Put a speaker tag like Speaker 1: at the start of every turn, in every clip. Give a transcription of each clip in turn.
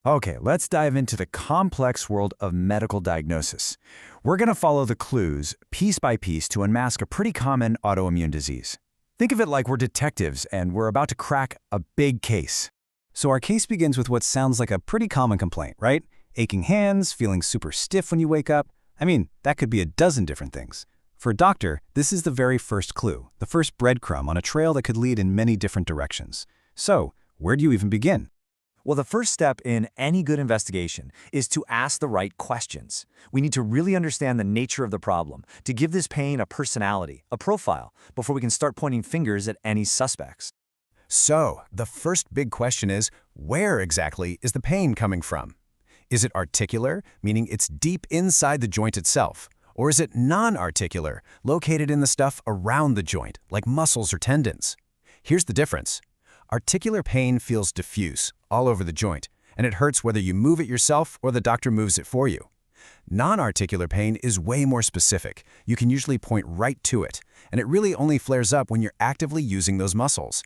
Speaker 1: Okay, let's dive into the complex world of medical diagnosis. We're going to follow the clues piece by piece to unmask a pretty common autoimmune disease. Think of it like we're detectives and we're about to crack a big case.
Speaker 2: So our case begins with what sounds like a pretty common complaint, right? Aching hands, feeling super stiff when you wake up. I mean, that could be a dozen different things. For a doctor, this is the very first clue, the first breadcrumb on a trail that could lead in many different directions. So, where do you even begin?
Speaker 3: Well, the first step in any good investigation is to ask the right questions. We need to really understand the nature of the problem, to give this pain a personality, a profile, before we can start pointing fingers at any suspects.
Speaker 4: So, the first big question is, where exactly is the pain coming from? Is it articular, meaning it's deep inside the joint itself? Or is it non-articular, located in the stuff around the joint, like muscles or tendons? Here's the difference. Articular pain feels diffuse, all over the joint, and it hurts whether you move it yourself or the doctor moves it for you. Non-articular pain is way more specific. You can usually point right to it, and it really only flares up when you're actively using those muscles.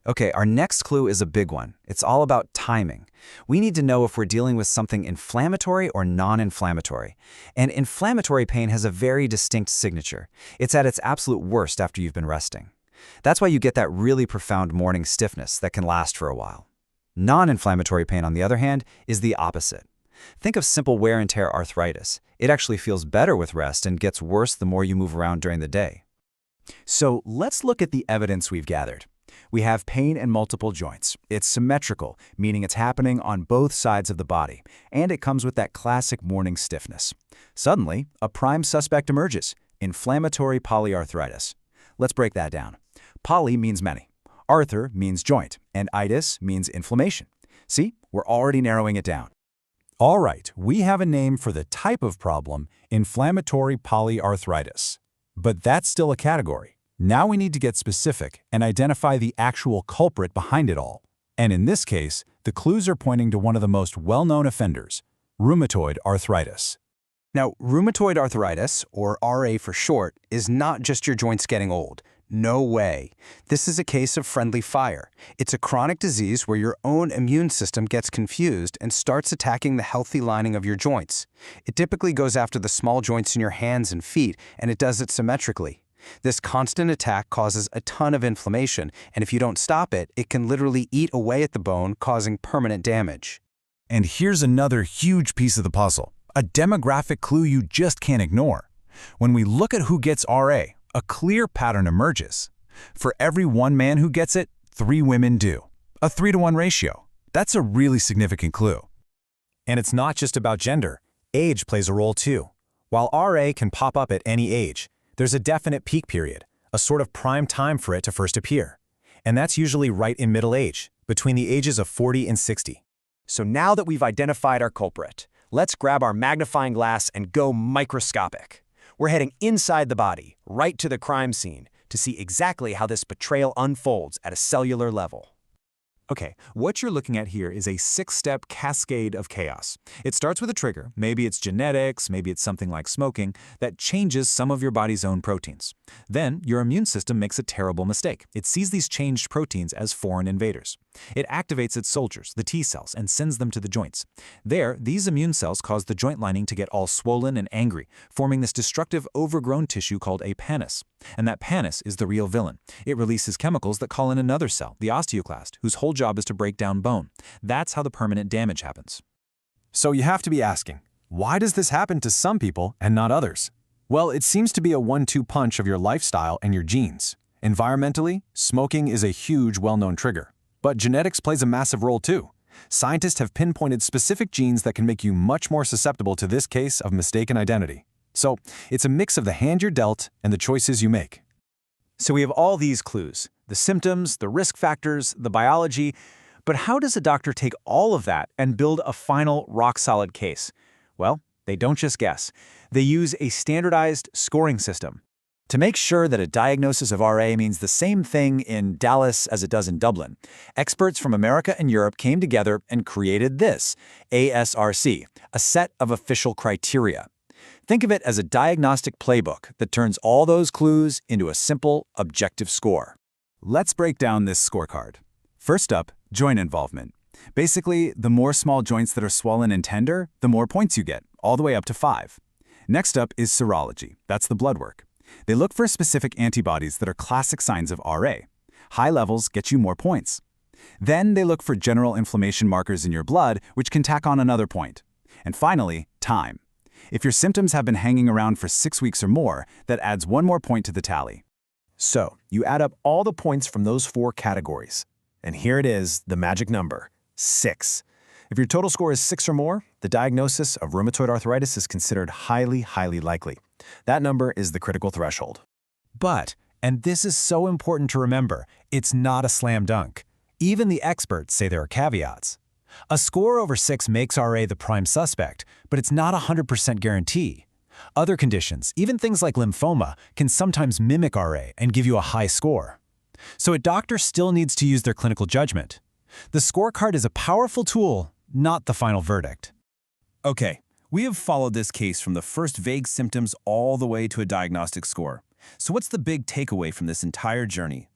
Speaker 2: Okay, our next clue is a big one. It's all about timing. We need to know if we're dealing with something inflammatory or non-inflammatory. And inflammatory pain has a very distinct signature. It's at its absolute worst after you've been resting. That's why you get that really profound morning stiffness that can last for a while. Non-inflammatory pain, on the other hand, is the opposite. Think of simple wear and tear arthritis. It actually feels better with rest and gets worse the more you move around during the day.
Speaker 1: So let's look at the evidence we've gathered. We have pain in multiple joints. It's symmetrical, meaning it's happening on both sides of the body, and it comes with that classic morning stiffness. Suddenly, a prime suspect emerges: inflammatory polyarthritis. Let's break that down. Poly means many. Arthur means joint, and itis means inflammation. See, we're already narrowing it down.
Speaker 5: All right, we have a name for the type of problem, inflammatory polyarthritis. But that's still a category. Now we need to get specific and identify the actual culprit behind it all. And in this case, the clues are pointing to one of the most well-known offenders, rheumatoid arthritis.
Speaker 4: Now, rheumatoid arthritis, or RA for short, is not just your joints getting old. No way. This is a case of friendly fire. It's a chronic disease where your own immune system gets confused and starts attacking the healthy lining of your joints. It typically goes after the small joints in your hands and feet, and it does it symmetrically. This constant attack causes a ton of inflammation, and if you don't stop it, it can literally eat away at the bone, causing permanent damage.
Speaker 5: And here's another huge piece of the puzzle, a demographic clue you just can't ignore. When we look at who gets RA, a clear pattern emerges. For every one man who gets it, 3 women do. A 3-to-1 ratio. That's a really significant clue.
Speaker 1: And it's not just about gender. Age plays a role too. While RA can pop up at any age, there's a definite peak period, a sort of prime time for it to first appear. And that's usually right in middle age, between the ages of 40 and 60.
Speaker 3: So now that we've identified our culprit, let's grab our magnifying glass and go microscopic. We're heading inside the body, right to the crime scene, to see exactly how this betrayal unfolds at a cellular level.
Speaker 6: Okay, what you're looking at here is a 6-step cascade of chaos. It starts with a trigger, maybe it's genetics, maybe it's something like smoking, that changes some of your body's own proteins. Then, your immune system makes a terrible mistake. It sees these changed proteins as foreign invaders. It activates its soldiers, the T cells, and sends them to the joints. There, these immune cells cause the joint lining to get all swollen and angry, forming this destructive overgrown tissue called a pannus. And that pannus is the real villain. It releases chemicals that call in another cell, the osteoclast, whose whole job is to break down bone. That's how the permanent damage happens.
Speaker 1: So you have to be asking, why does this happen to some people and not others? Well, it seems to be a 1-2 punch of your lifestyle and your genes. Environmentally, smoking is a huge well-known trigger. But genetics plays a massive role too. Scientists have pinpointed specific genes that can make you much more susceptible to this case of mistaken identity. So, it's a mix of the hand you're dealt and the choices you make.
Speaker 3: So we have all these clues, the symptoms, the risk factors, the biology, but how does a doctor take all of that and build a final rock-solid case? Well, they don't just guess. They use a standardized scoring system. To make sure that a diagnosis of RA means the same thing in Dallas as it does in Dublin, experts from America and Europe came together and created this, ASRC, a set of official criteria. Think of it as a diagnostic playbook that turns all those clues into a simple, objective score.
Speaker 1: Let's break down this scorecard. First up, joint involvement.
Speaker 3: Basically, the more small joints that are swollen and tender, the more points you get, all the way up to 5. Next up is serology. That's the blood work. They look for specific antibodies that are classic signs of RA. High levels get you more points. Then they look for general inflammation markers in your blood, which can tack on another point. And finally, time. If your symptoms have been hanging around for 6 weeks or more, that adds 1 more point to the tally.
Speaker 4: So, you add up all the points from those 4 categories. And here it is, the magic number, 6. If your total score is 6 or more, the diagnosis of rheumatoid arthritis is considered highly, highly likely. That number is the critical threshold.
Speaker 5: But, and this is so important to remember, it's not a slam dunk. Even the experts say there are caveats. A score over 6 makes RA the prime suspect, but it's not a 100% guarantee. Other conditions, even things like lymphoma, can sometimes mimic RA and give you a high score. So a doctor still needs to use their clinical judgment. The scorecard is a powerful tool, not the final verdict.
Speaker 7: Okay, we have followed this case from the first vague symptoms all the way to a diagnostic score. So what's the big takeaway from this entire journey?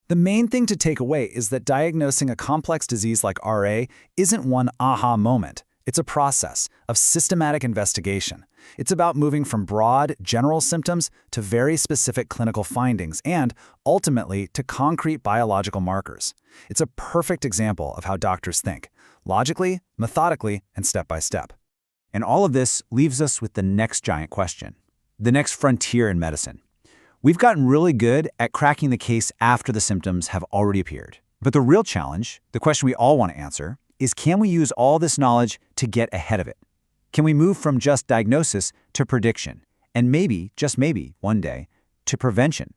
Speaker 1: The main thing to take away is that diagnosing a complex disease like RA isn't one aha moment. It's a process of systematic investigation. It's about moving from broad, general symptoms to very specific clinical findings and, ultimately, to concrete biological markers. It's a perfect example of how doctors think, logically, methodically, and step by step.
Speaker 3: And all of this leaves us with the next giant question, the next frontier in medicine. We've gotten really good at cracking the case after the symptoms have already appeared. But the real challenge, the question we all want to answer, is can we use all this knowledge to get ahead of it? Can we move from just diagnosis to prediction, and maybe, just maybe, one day, to prevention,